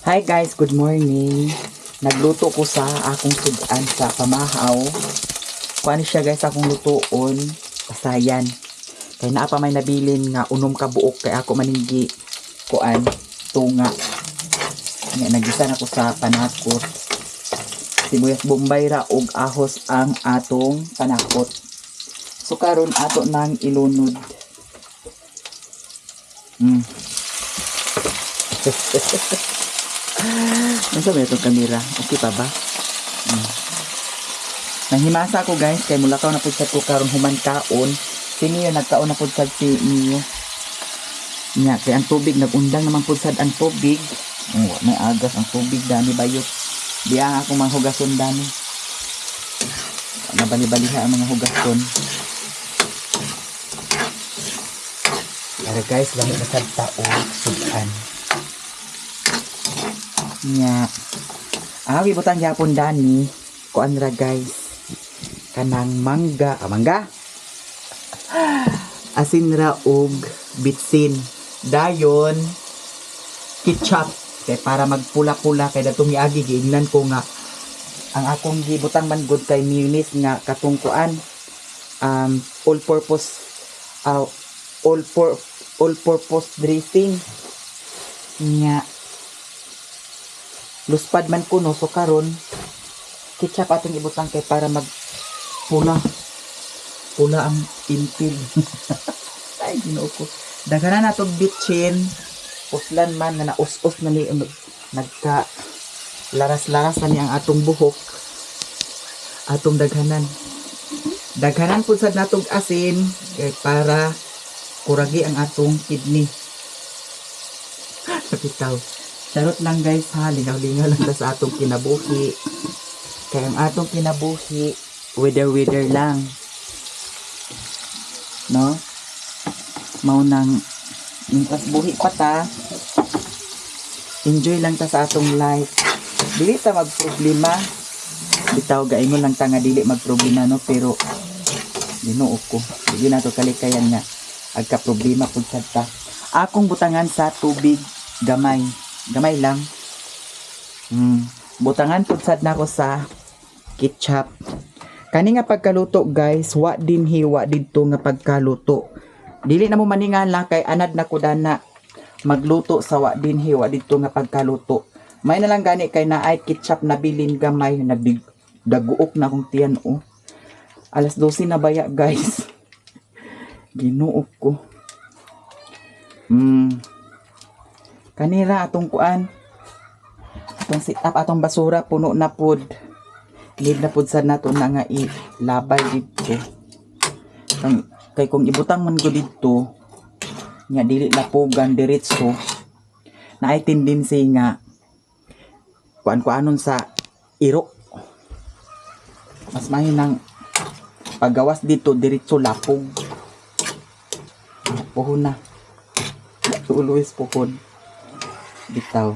Hi guys, good morning. Nagluto ko sa akong sudan sa pamahaw. Kuan siya guys akong lutoon, pasayan. Kay naa pa may nabilin nga unom ka buok kay ako maninggi kuan tunga. Nga nagisan ako sa panakot. Sibuyas bombay ra og ahos ang atong panakot. So karon ato nang ilunod. Nasa ba itong kamera? Okay pa ba? Nanghimasa ako guys, kay mulakaw na pudsad ko karon human kaon. Sino yun nagkaon na pudsad si niyo? Nya, kay ang tubig, nagundang naman pudsad ang tubig. Oh, may agas ang tubig, dami bayot. Di ang ako manghugason dami. Nabali-baliha ang mga hugason. Para guys, lamig na sa tao, sudan. Nya, awi butang yapon dani, kuan ra guys, kanang mangga, mangga? Asin ra og bitsin. Dayon, ketchup. Kay para magpula-pula, kay datong iagi, giingnan ko nga, ang akong gibutang man good kay mayonnaise nga katong kuan, all-purpose dressing. Nya, luspad man kuno, so karon ketchup atong ibutang kay para magpula ang impil. Ay ginoo ko, daghanan natong bitchin uslan man nga naus-us na ni nagka laras-laras na ni ang atong buhok. Atong daghanan pud sad natong asin kay para kuragi ang atong kidney. Kapitaw. Charot lang guys ha, lingaw-lingaw lang sa atong kinabuhi. Kaya ang atong kinabuhi, weather lang. No? Maunang mintas buhi pa ta. Enjoy lang ta sa atong life. Dili ta magproblema. Bitaw gaingon lang ta nga dili magproblema no, pero Ginoo ko. Dili na to kalikayan nga agka problema pud sad ta. Akong butangan sa tubig gamay. Gamay lang. Butangan pud sad nako sa ketchup. Kani nga pagkaluto guys, wa didto nga pagkaluto. Dili na mo maningan lang kay anad na ko dana magluto sa wa didto nga pagkaluto. May na lang gani kay naay ketchup na bilin gamay, nagdaguok na akong tiyan oh. Alas 12 na baya guys. Ginoo ko. Kanira atong kuan, atong sit up, atong basura puno na pud. Need na pud sad nato na nga ilabay dito. Kay kung ibutang man ko dito nga dili lapugan diretso, naay tendency nga kuan-kuanon sa iro. Mas mahinang paggawas dito diretso lapog. Puhon na. Always puhon. Bitaw.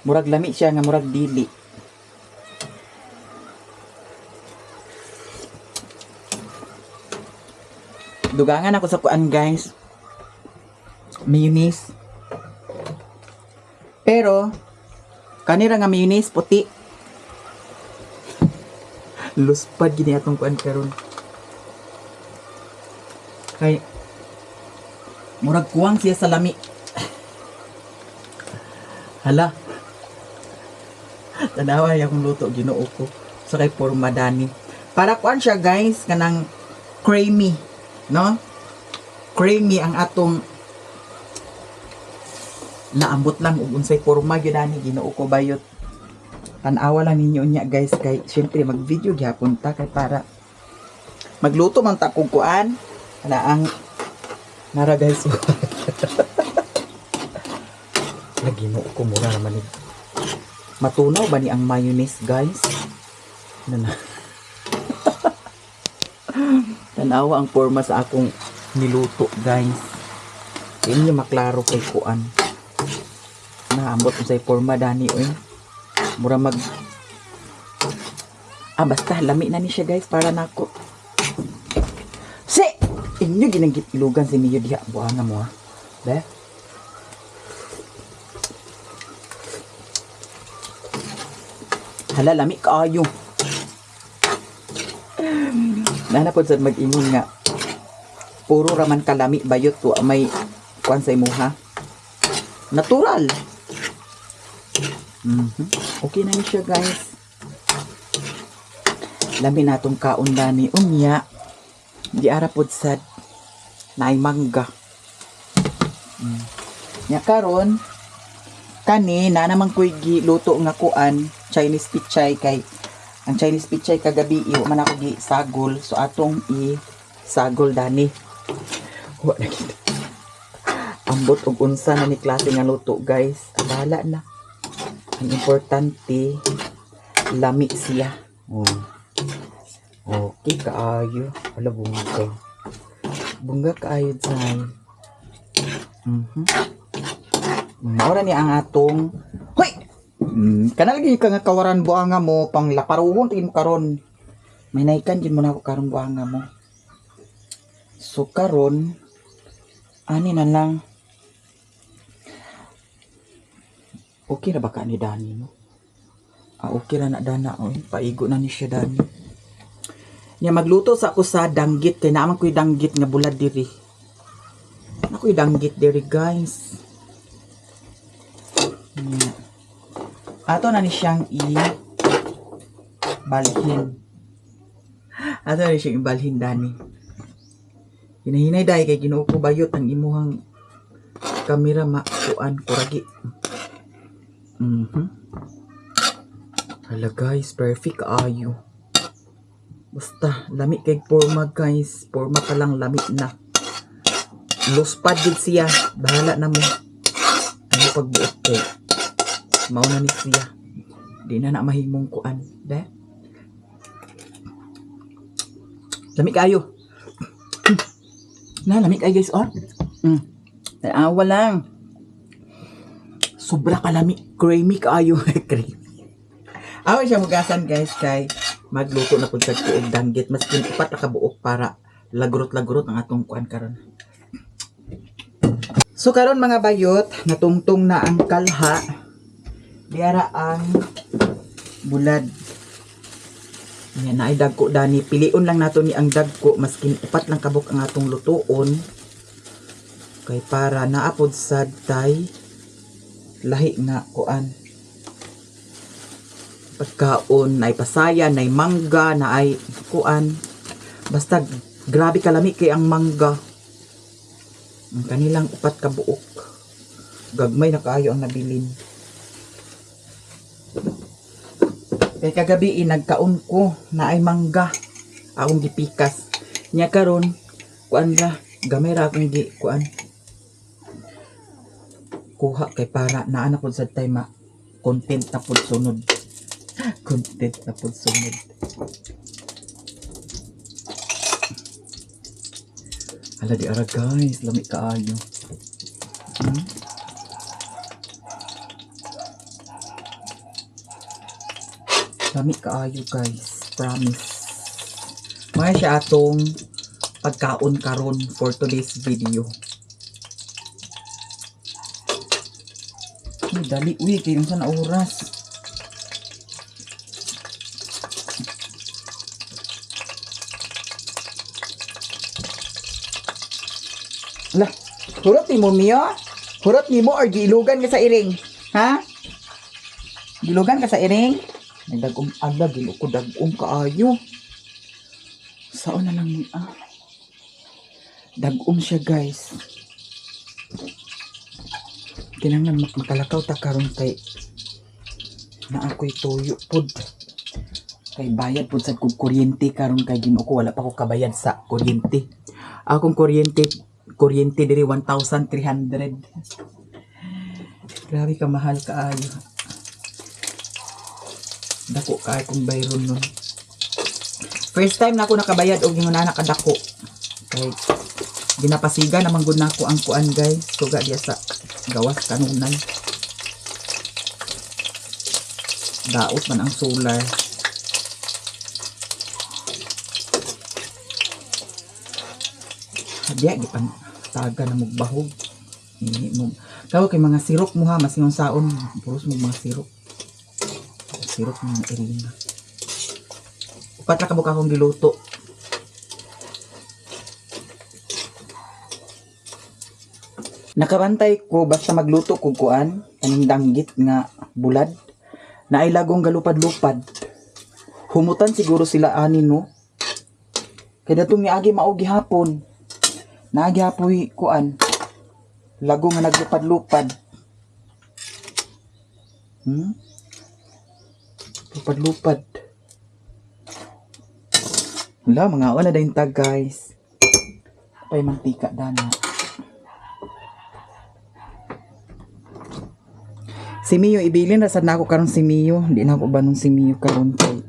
Murag lami siya nga murag dili. Dugangan ako sa kuan guys, mayonnaise. Pero kanira nga mayonnaise puti. Luspad gini atong kuan karon. Kay murag kuwang siya sa lami. Hala. Tanawa akong luto Ginoo ko. Sa kay pormadani. Para kuan siya guys, kanang creamy, no? Creamy ang atong naambot lang ug unsay porma gyud ani Ginoo ko bayot. Tanawa lang ninyo nya guys, kay syempre mag-video gyapon ta kay para magluto man ta kung kuan. Ana ang nara guys. Ginoo ko mura naman ni. Matunaw ba ni ang mayonnaise guys? Nana. Tanawa ang forma sa akong niluto guys. Inyo maklaro kay kuan. Naambot sa forma dani oy. Mura mag basta lami na ni siya guys para nako. Si! Inyo ginanggit ilugan si Mio diha. Buhanga mo ha. Be? Hala, lami kaayo. Nanapod sa mag-ingon nga. Puro raman kalami bayot to may kuan sa imuha. Natural. Okay na ni siya guys. Lami natong kaon dani unya. Di arapod sad naay mangga. Nya karon kani na naman ko'y giluto nga kuan Chinese pichay kay ang Chinese pichay kagabi iyo man ako gi sagol so atong i sagol dani. Wa na kita. Ambot og unsa na ni klase nga luto guys. Abala na. Ang importante lami siya. Okay kaayo. Wala bunga. Bunga kaayo dyan. Maura ni ang atong hoy! Kanalagi ka nga kawaran buanga mo pang laparuhon tingin mo karon. May naikan din mo na ako karon buanga mo. So karon ani na lang. Okay na ba ka ni Dani no? Okay ra na dana oy. Paigo na ni siya Dani. Nya magluto sa ako sa danggit kay naman ko'y danggit nga bulad diri. Ako'y danggit diri guys. Ato na ni siyang balhin. Ato na ni siyang ibalhin Dani. Hinahinay dahi kay Ginoo ko bayot ang imuhang kamera makuan kuragi. Hala guys, perfect ayo. Basta lami kay forma guys, forma pa lang lami na. Luspad din siya, bahala na mo. Ano pagbuot kay mauna ni siya. Di na mahimong kuan, de. Lami kayo. Lami kayo guys, oh. Awa lang. Sobra kalami, creamy kaayo. Creamy. Awa siya mugasan guys kay magluto na pud sa kuog danggit maskin upat na kabuok para lagurot-lagurot ang atong kuan karon. So karon mga bayot, natungtong na ang kalha. Diara ang bulad. Yan na ay dagko Dani. Pilion lang nato ni ang dagko maskin upat lang kabuk ang atong lutuon. Kay para naapod sad tay lahi nga kuan. Pagkaon na ay pasaya, na ay mangga, na ay kuan. Basta grabe kalami kay ang mangga. Ang kanilang upat ka buok. Gagmay na kaayo ang nabilin. Kay kagabi nagkaon ko na ay mangga. Akong gipikas. Nya karon kuan ra gamay ra akong gi kuan. Kuha kay para naa na pud sa time content na pud sunod. Content na pud sunod. Hala di ara guys, lami kaayo. Lami kaayo guys, promise. May siya atong pagkaon karon for today's video. Ay, dali uy, kayong sana oras. Lah, hurot ni mo Mio? Hurot ni mo or gilugan ka sa iring? Ha? Gilugan ka sa iring? Nagdagom ala gilo ko dagom kaayo. Saan na lang ni dagom siya guys. Kinahanglan makalakaw ta karon kay na ako'y toyo pod. Kay bayad pod sa kuryente karon kay Ginoo ko wala pa ko kabayad sa kuryente. Akong kuryente diri 1,300. Grabe ka mahal kaayo. Dako kay kung bayron nun. First time na ako nakabayad og ingon na kadako. Kay ginapasiga naman gud nako ang kuan guys. Suga diya sa gawas kanunan. Daot man ang solar. Diya, gipan taga na magbahog. Hindi mo. Kaya kay mga sirok mo ha, mas yung saon. Puros mo mga sirok. Sirok mo mga irina. Upat na kabuk akong giluto. Nakabantay ko basta magluto ko kuan. Kaning danggit nga bulad. Na ay lagong galupad-lupad. Humutan siguro sila ani no. Kaya datong niagi maogi hapon. Naagi hapoy kuan. Lago nga naglupad-lupad. Lupad-lupad. Wala, mga wala dahil tag guys. Pay mantika dana. Si Mio, ibilin rasad na ako karon si Mio. Hindi na ako ba nung si Mio karon kay.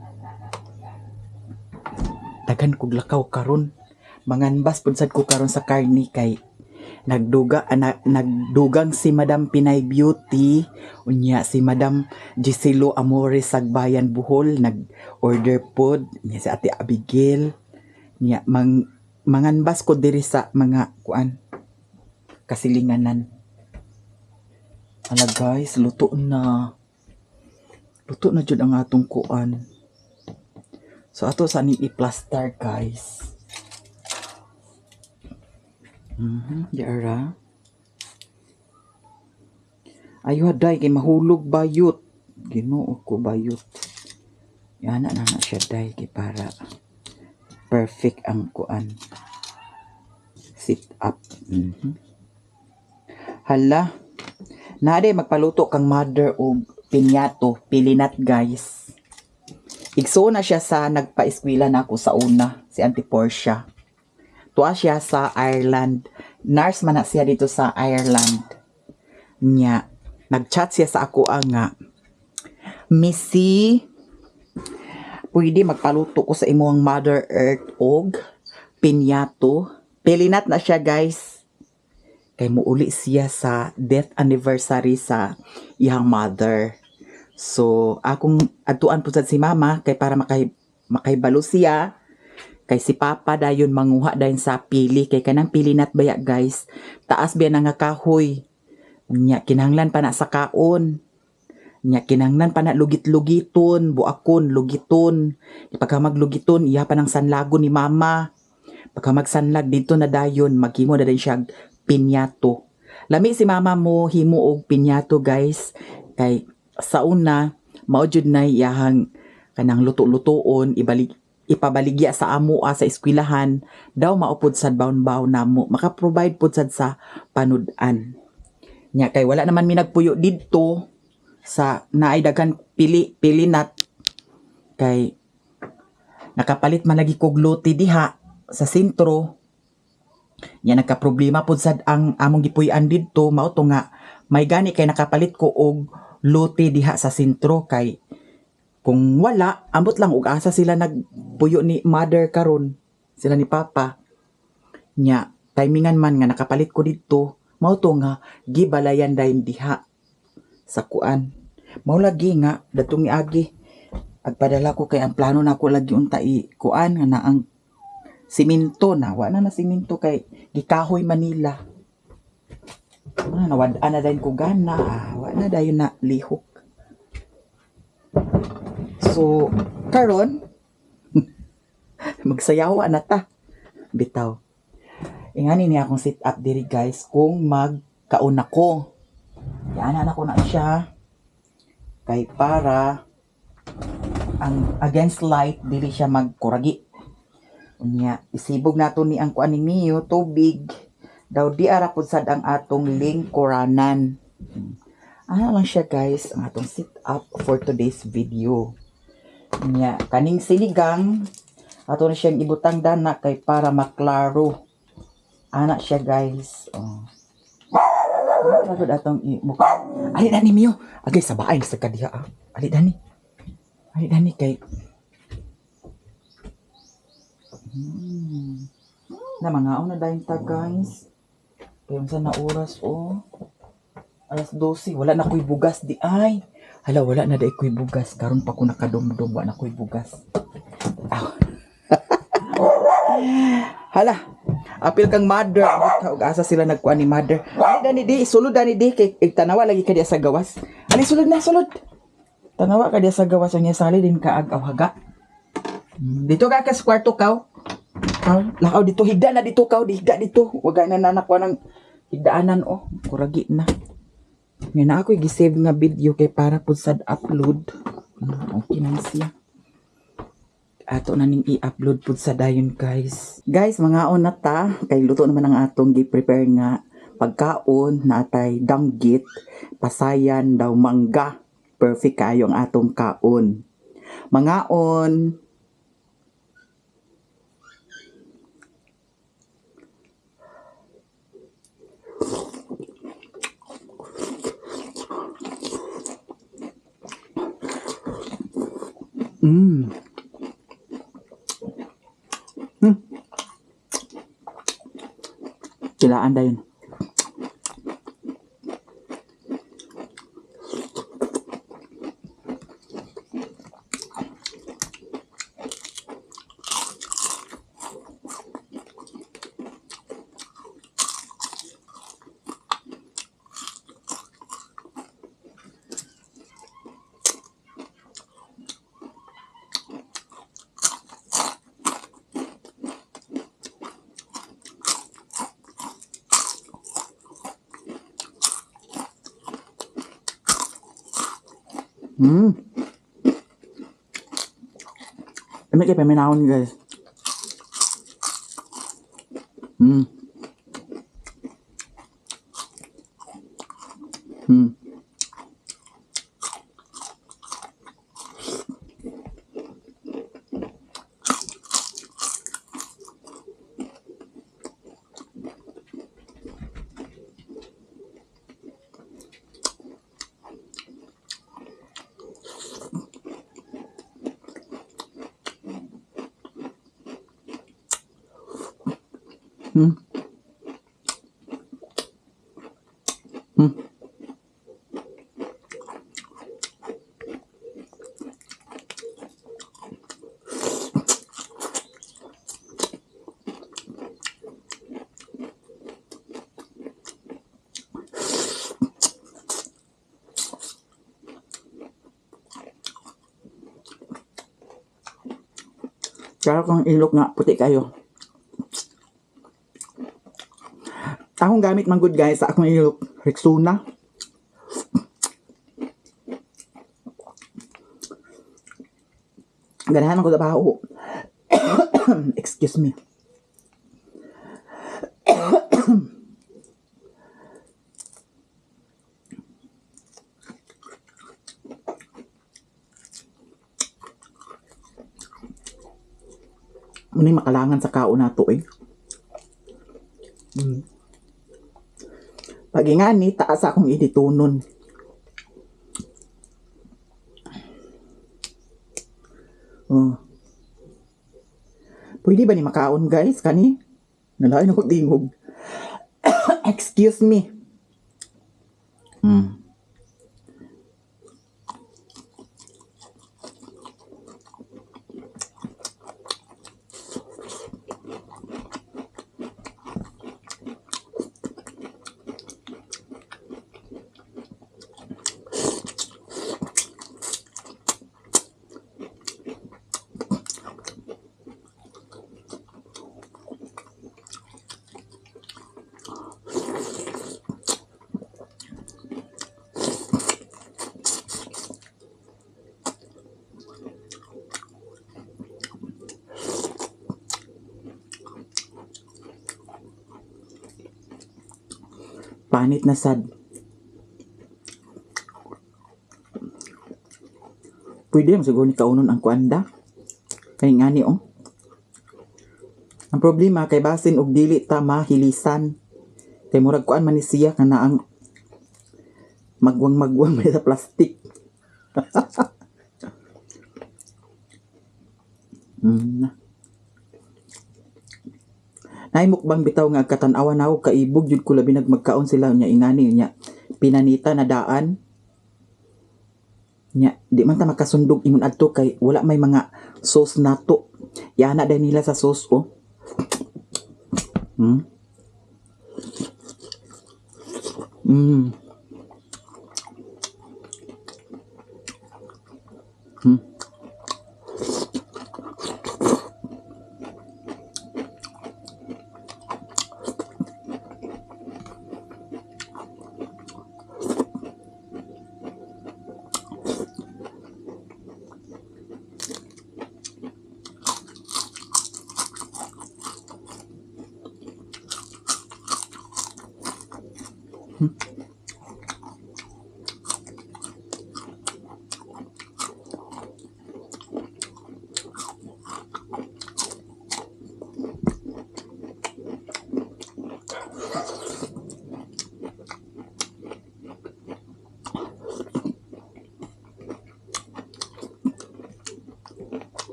Dagan kog lakaw karon. Manganbas pud sad ko karon sa karni kay nagdugang si Madam Pinay Beauty unya si Madam Giselo Amores Sagbayan Bohol nag-order pod niya si Ate Abigail niya manganbas ko diri sa mga kuan kasilinganan. Ala guys, luto na jud ang atong kuan. So ato sa ni i-plaster guys. Diara. Ayo day kay mahulog bayot. Ginoo ko bayot. Yan na siya day kay para perfect ang kuan. Sit up. Hala. Naade magpaluto kang mother og pinyato, pilinat guys. Igso na siya sa nagpa-eskwela na ako sa una, si Auntie Portia. Tuwa siya sa Ireland. Nurse man na siya dito sa Ireland. Nya, nag-chat siya sa ako nga, Missy, pwede magpaluto ko sa imong Mother Earth og pinyato. Pilinat na siya guys. Kay muuli siya sa death anniversary sa iyang mother. So, akong atuan po si mama kay para makaibalo siya. Kay si Papa dayon manguha dayon sa pili kay kanang pilinat baya guys. Taas biya nga kahoy. Nya kinahanglan pa na sa kaon. Nya kinahanglan pa na lugit-lugiton, buakon, lugiton. Pagka maglugiton, iya pa ng sanlago ni Mama. Pagka magsanlag dito na dayon, maghimo na din siya pinyato. Lami si Mama mo himo og pinyato guys. Kay sa una, mao jud na iyahang kanang luto-lutoon, ipabaligya sa amo sa eskwelahan daw maupod sad baon-baon namo maka-provide pod sad sa panud-an nya kay wala naman mi nagpuyo didto sa naay daghan pilinat kay nakapalit man lagi kog lote diha sa sentro nya nagka-problema pod sad ang among gipuy-an didto mao to nga may gani kay nakapalit ko og lote diha sa sentro kay kung wala, ambot lang ug asa sila nagpuyo ni mother karon, sila ni Papa. Nya, timingan man nga nakapalit ko didto, mao to nga gibalayan dayon diha sa kuan. Mao lagi nga datong niagi agpadala ko kay ang plano nako lagi unta kuan nga na ang simento na, wa na simento kay gikahoy Manila. Nawad-an na dayon ko gana, wa na dayon na lihok. So, karon magsayawa na ta. Bitaw. Ingani niya akong sit up diri guys kung magkaon ako. Yan na ko na siya. Kay para ang against light dili siya magkuragi. Unya isibog nato ni ang kuan ni Mio tubig. Daw di ara pud sad ang atong lingkuranan. Ano lang siya guys ang atong sit up for today's video. Nya kaning sinigang ato na siyang ibutang dana kay para maklaro ana siya guys. Ano atong mukha ali dani Mio agay sa baay sa kadiha ali dani kay na mga na dayon ta guys kay unsa na oras alas 12 wala na koy bugas di ay. Hala, wala na dahi ko'y bugas. Karon pa ko nakadumdum, wala na ko'y bugas. Hala, Apil kang mother. Abot ka, asa sila nagkuan ni mother. Ay, dani di, sulod dani di. Kay tanawa lagi ka diya sa gawas. Ali, sulod na, sulod. Tanawa ka diya sa gawas. Ang sali din ka agaw-haga. Dito ka sa kwarto kaw. Lakaw dito, higda na dito kaw. Higda dito. Wag na nanakwa ng higdaanan oh. Kuragi na. Ngayon na ako'y gisave nga video kay para po sa upload. Okay na siya. Ato na ning i-upload po sa dayon guys. Guys, mga na ta. Kay luto naman ang atong gi-prepare nga pagkaon na atay danggit, pasayan daw mangga. Perfect kayo ang atong kaon. Mangaon. Kilaan dayon. Ini kayak pemenahun guys. Kaya kung ilok nga, puti kayo. Akong gamit man good guys sa akong ilok. Rexona. Ganahan ako sa baho. Excuse me. Ano yung makalangan sa kao na to eh. Pag nga ni, taas akong iditunon. Oh. Pwede ba ni makaon guys? Kani? Nalain ako tingog. Excuse me. Panit na sad. Pwede lang siguro ni kaunon ang kuanda. Kaya nga ni oh. Ang problema kay basin og dili ta mahilisan. Kay murag kuan man ni siya kana ang magwang-magwang may sa plastic. Naimukbang bitaw nga katanawan ako kaibog jud ko labi nagmagkaon sila nya ingani nya pinanita na daan nya di man ta makasundog ingon adto kay wala may mga sauce nato yana day nila sa sauce oh. Hmm? Hmm. Hmm.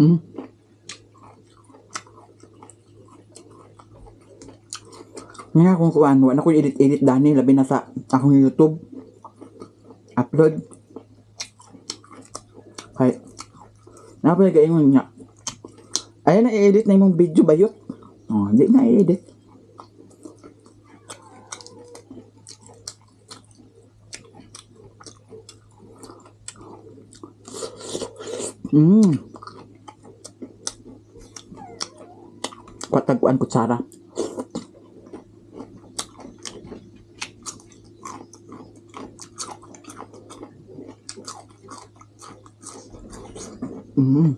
Hmm. Nga kung kuan, wala ko edit-edit dani labi na sa akong YouTube upload. Kay napay gaingon nga. Ay na i-edit na imong video bayot. Oh, di na i-edit. Hmm. Patagpuan kutsara. Hmm.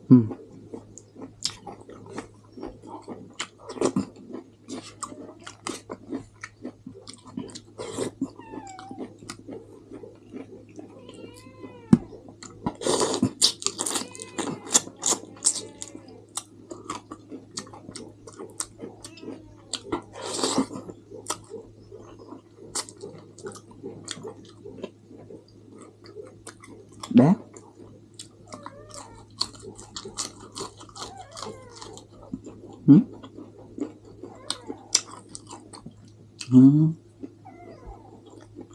Hmm. Be? Hmm? Hmm.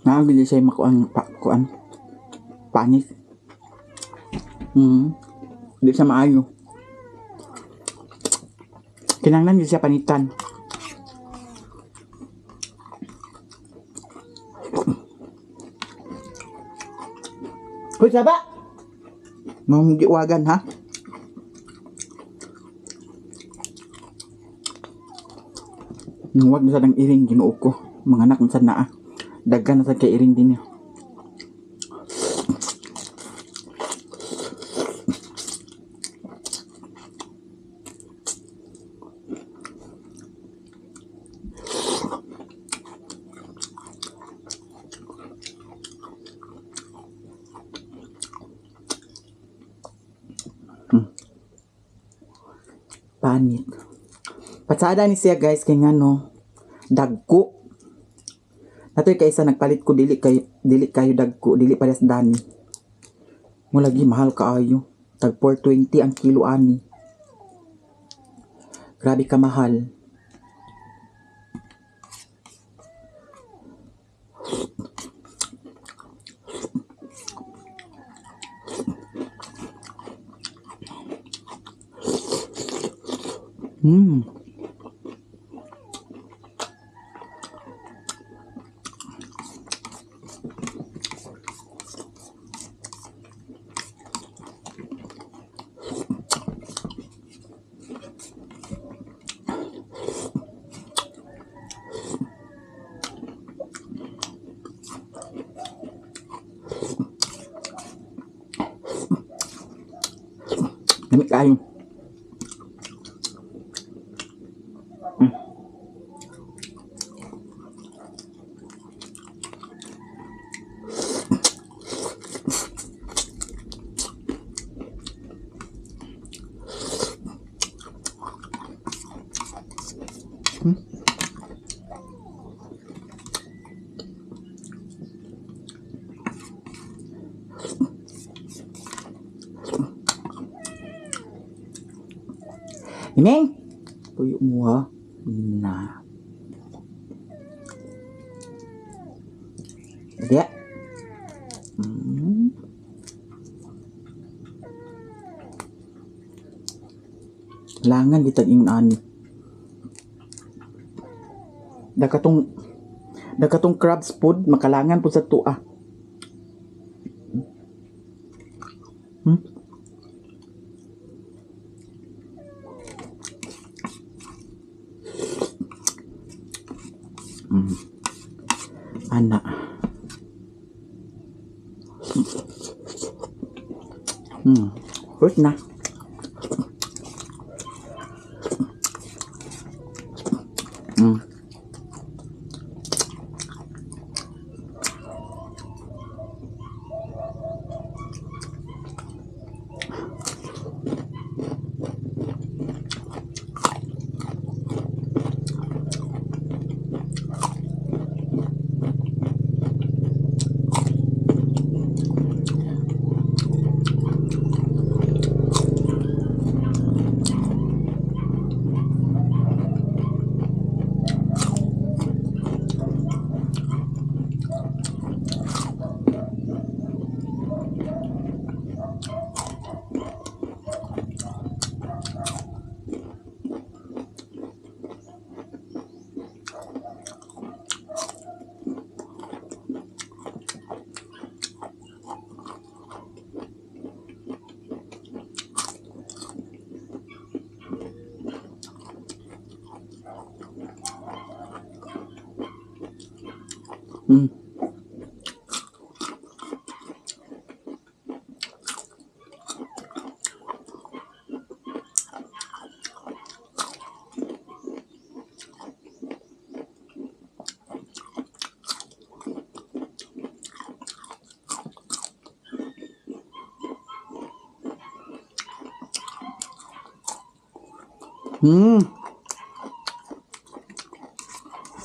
Nakabili siya makuan kuan. Panis. Hmm. Di siya maayo. Kinanglan di siya panitan. Hoy, saba! Mong giwagan ha? Huwag na sa ng iring ginuo ko. Mga anak sa naa. Daggan na sa kay iring din niya. Panit. Patsada ni siya guys kay ngano dagko. Natoy kaysa nagpalit ko dili kayo dagko, dili pares dani. Mo lagi mahal kaayo. Tag 420 ang kilo ani. Grabe ka mahal. Hmm. Dami kayo. Hmm. Imeng! Puyo mo ha. Na. Dia. Langan ditag ing ani. Dakatong crabs food makalangan po sa tua. Ana. Fruit na.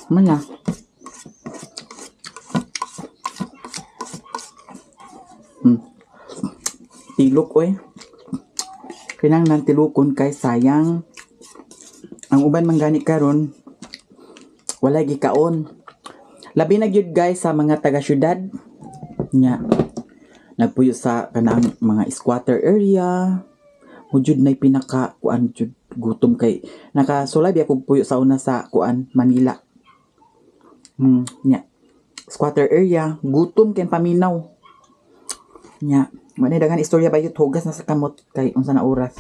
Mana? Tilok oy. Kinahanglan tilukon kay sayang. Ang uban manggani karon wala gikaon. Labi na gyud guys sa mga taga syudad. Nya. Nagpuyo sa kanang mga squatter area. Mujud nay pinaka kuan jud gutom kay nakasulay ako puyo sa una sa kuan Manila. Nya. Squatter area, gutom kay paminaw. Nya. Manay dagan istorya ba yun, hugas na sa kamot kay unsa na oras.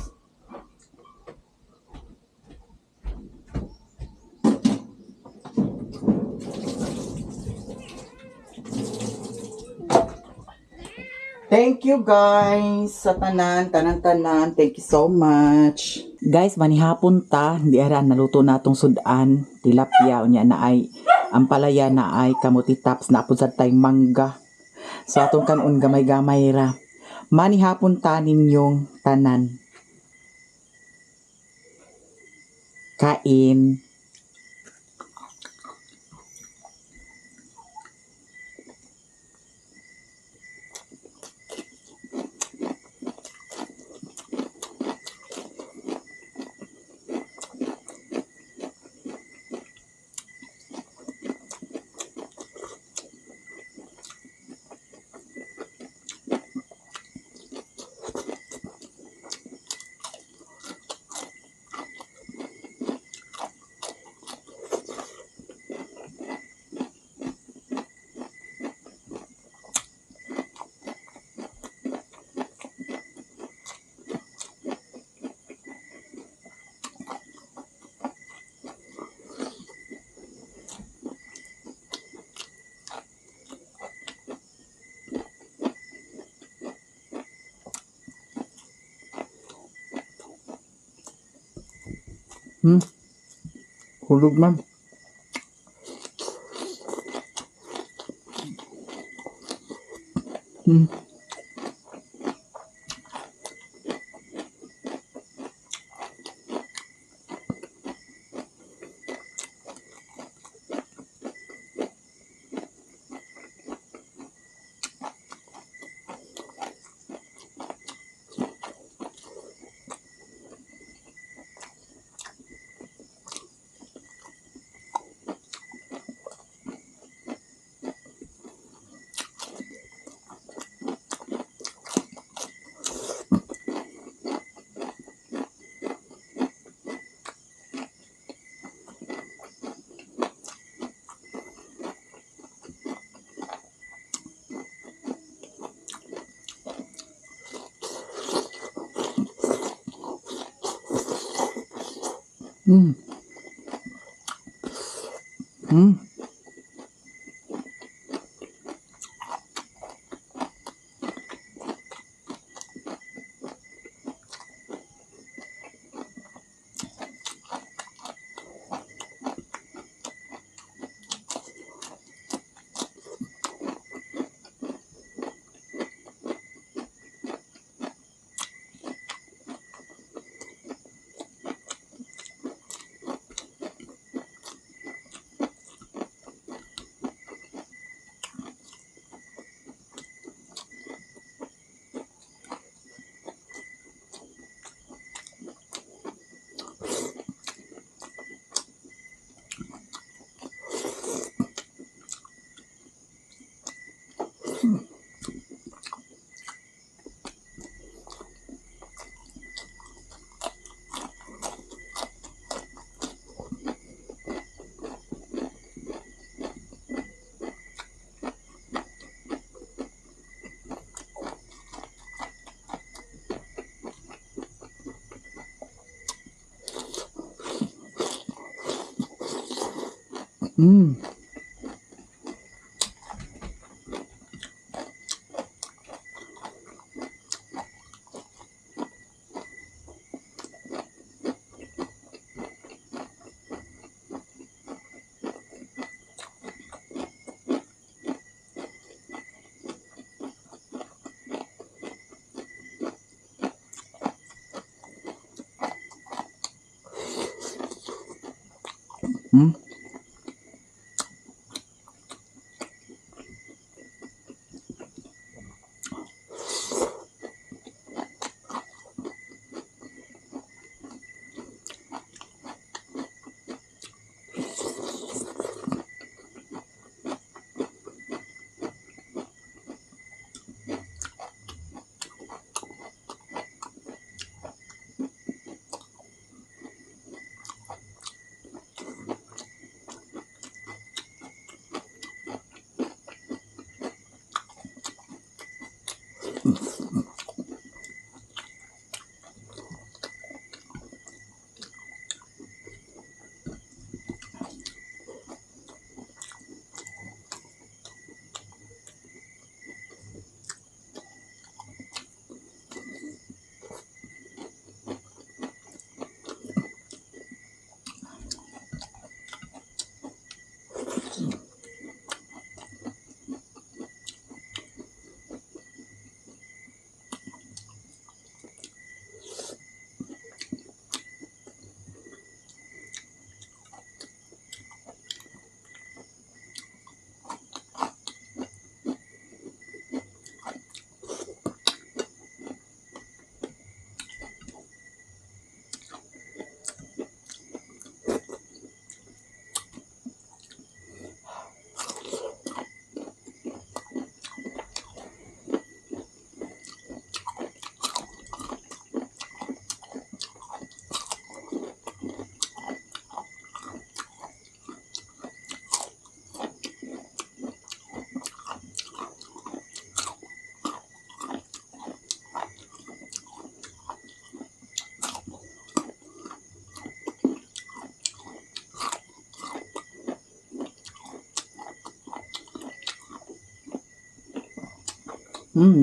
Thank you guys sa tanan. Thank you so much. Guys, manihapon ta, di ara naluto natong sudan, tilapia unya na ay ang palaya na ay kamuti tops na apod sa tay mangga. So atong kanon gamay-gamay ra. Manihapon ta ninyong tanan. Kain. Hulog man. Mm. Mm. Mm. Mm.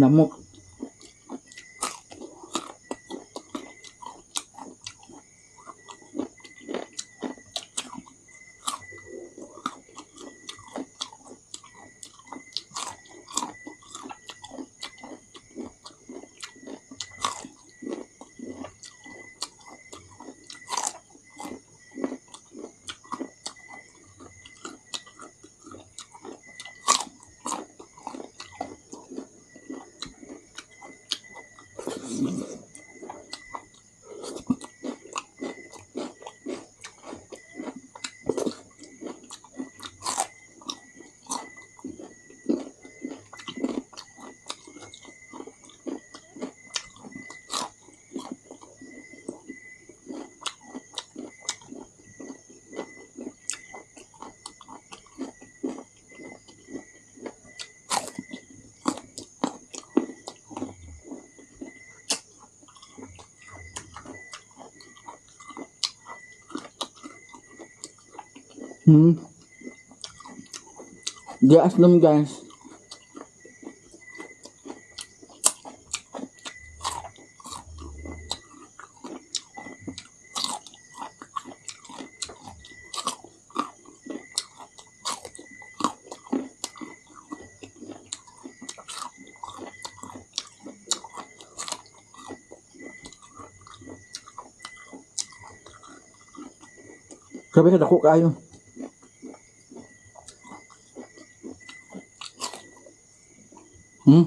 Lamok. Hmm. Gas lang guys. Sabi ka dako kayo. Hmm.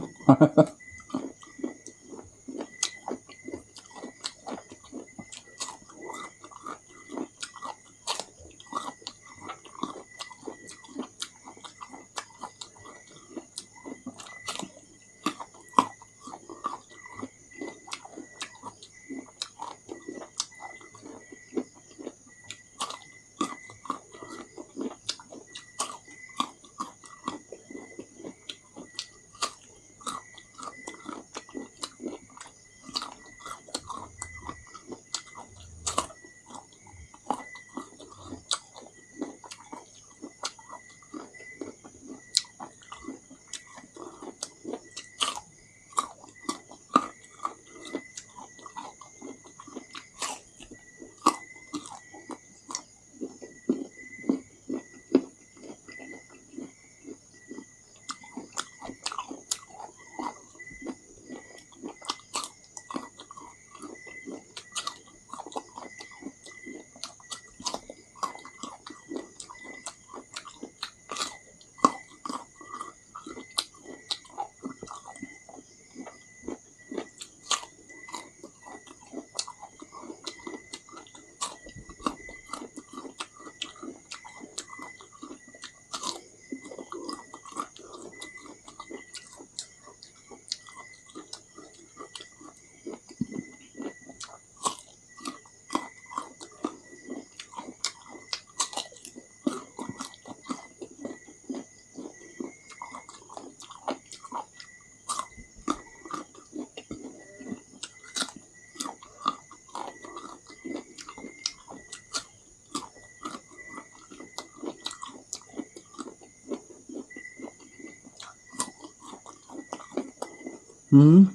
Hmm.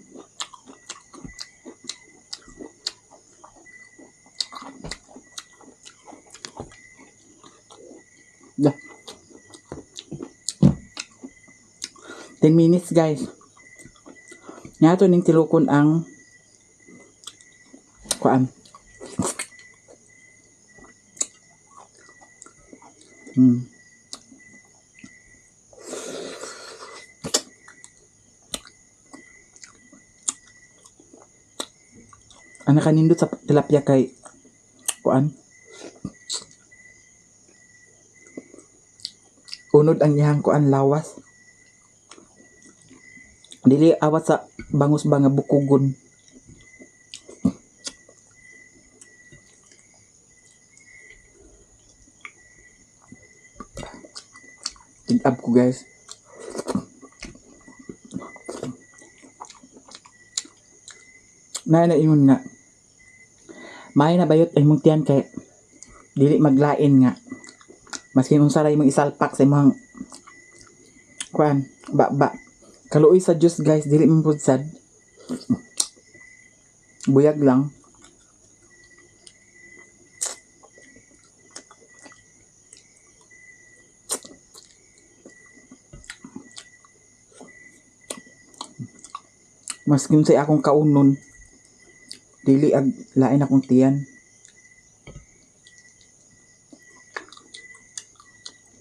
Dah. 10 minutes guys. Nga to ning tilukon ang kuan. Hmm. Ang nakanindot sa tilapia kay kuan. Unod ang iyang kuan lawas. Dili awat sa bangus ba nga bukugon. Tig-up ko guys. Na ingon nga. May na bayot ay mong tiyan kay dili maglain nga. Maski unsa ray mong isalpak sa imong kuan, ba. Kaluoy sa juice guys, dili man pud sad. Buyag lang. Maski unsay akong kaunon, dili ag lain akong tiyan.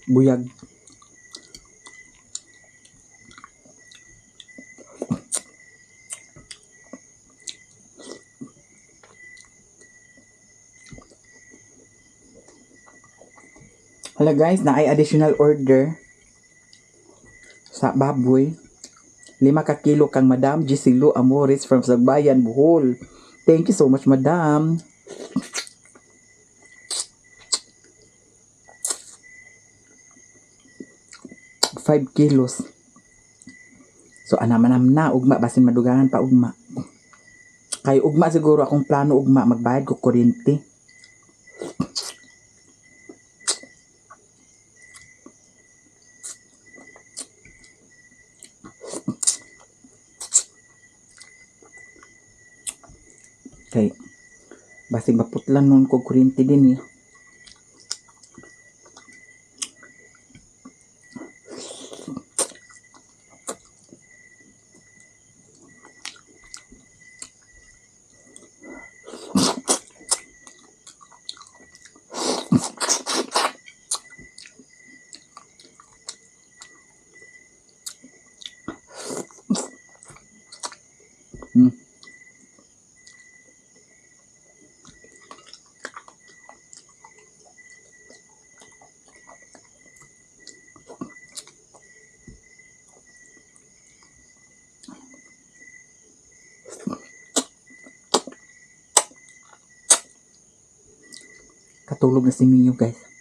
Buyag. Hala guys, na ay additional order sa baboy. 5 ka kilo kang Madam Gisilo Amores from Sagbayan, Bohol. Thank you so much, Madam. Five kilos. So, anamanam na, ugma, basin madugangan pa ugma. Kay ugma siguro akong plano ugma, magbayad ko kuryente. kasi maputlan nun ko kuryente din eh. Hmm. Katulog na si Mio guys.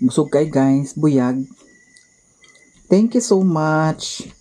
Busog kay guys, buyag. Thank you so much.